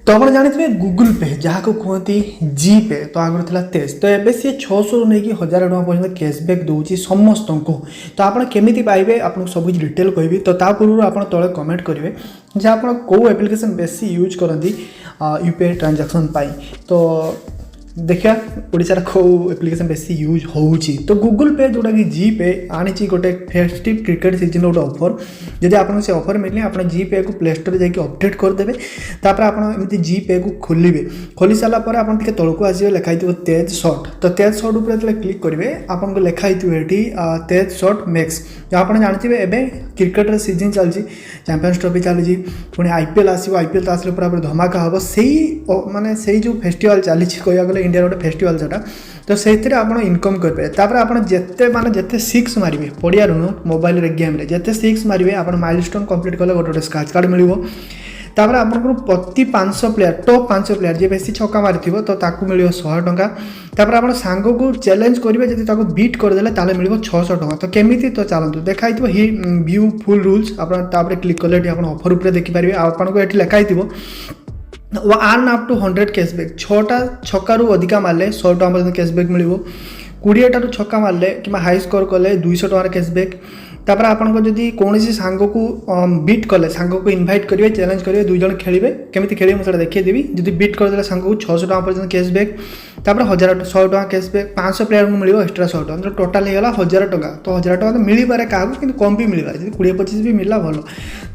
तो आप जानते गूगल पे जहाँ को कहते जीपे तो आगे था तेज तो एवं सी 600 रु नहीं 1000 टका पर्यटन कैशबैक दूसरी समस्त को तो आप केमी पाइबे आपको सब कुछ डिटेल कहबी तो पूर्व आप तले कमेंट करेंगे जे आप कौ एप्लिकेशन बेसी यूज करती यूपीआई ट्रांजैक्शन तो देखिए ओडिशार कौ एप्लिकेशन बेसी यूज होउची तो गूगल पे जोटा कि जीपे आनी गोटे फेस्टिव क्रिकेट सीजन गोटे ऑफर जदि आपको से ऑफर मिले आप जीपे को प्ले स्टोर जाकि अपडेट करदेवे तापर आप जीपे को खोलिए खोली सारापर आप तौक आसवे लिखाई तेज शॉट तो तेज शॉट उपर जो क्लिक करेंगे आपको लिखाई तेज शॉट मैक्स जो आप जानते हैं क्रिकेट सीजन चलती चैंपियंस ट्रॉफी चली पुणी आईपीएल आसो आईपीएल तो आसले पूरा धमाका हम से माने से जो फेस्टिवल चली कह गले इंडिया गोटे फेस्टिवल जोटा तो से आप इनकम करेंगे तापर आप जिते माने जिते सिक्स मारे पड़िया मोबाइल गेम जिते सिक्स मारे आप माइलस्टोन कंप्लीट कले गोटे स्क्रैच कार्ड मिल तापर आपको प्रति 500 प्लेयर टॉप 500 प्लेयर जी बेसी छक्का मारी तो मिल 100 टका तापर आप सांग को चैलेंज करेंगे जब बीट करदे ताले मिल 600 टका तो केमी तो चलतु देखाई ही व्यू फुल रूल्स आप क्लिक कले आप ऑफर उपर देखिपारे आपको ये लिखाई 1 अप टू 100 कैशबैक 6टा छक्का अधिका मारे 100 टका पर्यटन कैशबैक मिल 20टा छक्का मारे कि हाई स्कोर कले 200 टका कैशबैक तापर आपको जदि कौन सांग को बीट कले सांग को इनभाइट करेंगे चैलेंज करेंगे 2 जन खेलेंगे केमी खेलेंगे मुझे देखिदेवी जब बीट करदे सांग को 600 टका पर्यटन कैशबैक तापर 100 टका कैशबैक 500 प्लेयर को मिले एक्सट्रा 100 टका तो टोटाल होगा 1000 टका तो 1000 टका तो मिल पारे क्या कि कम भी मिल पारे 20-25 भी मिलला भल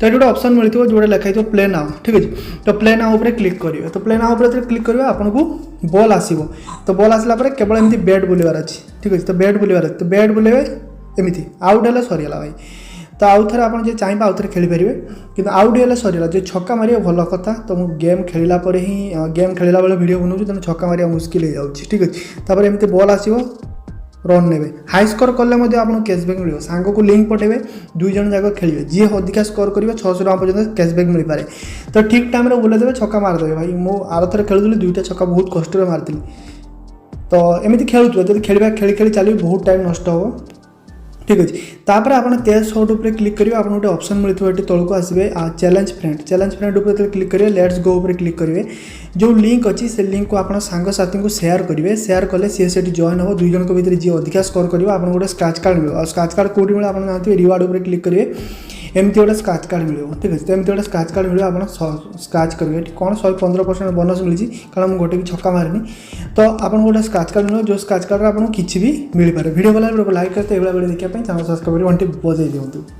तो ये गोटे ऑप्शन मिलता जो लिखाई प्ले नाउ ठीक अच्छे तो प्ले नाउ पर क्लिक करेंगे तो प्ले नाउ पर क्लिक करेंगे आपको बॉल आसो तो बॉल आसला केवल एमती बैट बुलवार अच्छी ठीक अच्छे तो बैट बुलवार तो बैट बुलेबे एमती आउट है सरीगला भाई तो आउ थे आप चाहिए आउ थे खेलीपर कि आउट है सरीगला जो छक्का मारे भल कथा तो मुझे गेम खेलला ही गेम खेलला बेले वीडियो बनाऊँ तेनाली छक्का मारे मुस्किल हो जाऊँगी ठीक अच्छे तापर एमती बॉल आसो रन ने हाई स्कोर कले आपको कैशबैक मिले सांग को लिंक पठेबे 2 जन जाक खेलिए जी अधिका स्कोर करेंगे 600 टका पर्यटन कैशबैक मिल पाए तो ठीक टाइम बुलेदेवे छक्का मारिदेवे भाई मुझे आर थर खेलुली 2टा छक्का बहुत कष्ट मारी तो एमती खेलुए जब खेल खेली चलिए बहुत टाइम नष्ट हो ठीक अच्छे तापर आप तेज शॉट उपर क्लिक करेंगे आप गोटे ऑप्शन मिलता है तौक आसवे चैलेंज फ्रेंड उपर क्लिक करेंगे लेट्स गो उपर क्लिक करेंगे जो लिंक अच्छी से लिंक को आप सांगसाथी को शेयर करेंगे शेयर कले सी से जॉइन हो 2 जन भीतर जी अधिका स्कोर कर आप गोटे स्क्रैच कार्ड मिले स्क्रैच कार्ड कौटी मिले आप जानते हैं रिवार्ड उपर क्लिक करेंगे एमती गोटे स्क्रैच कार्ड मिले ठीक है तो एमती गोटे स्क्रैच कार्ड मिले आप स्क्रैच करेंगे कौन 115% बोनस मिली कारण मुझे गोटे भी छक्का मारिनी तो आपको गोटे स्क्रैच कार्ड मिले जो स्क्रैच कार्ड आपको किसी भी मिल पाए वीडियो भल लाइक करते वीडियो देखिए चैनल सब्सक्राइब कर घंटी बजाई दिखाँ।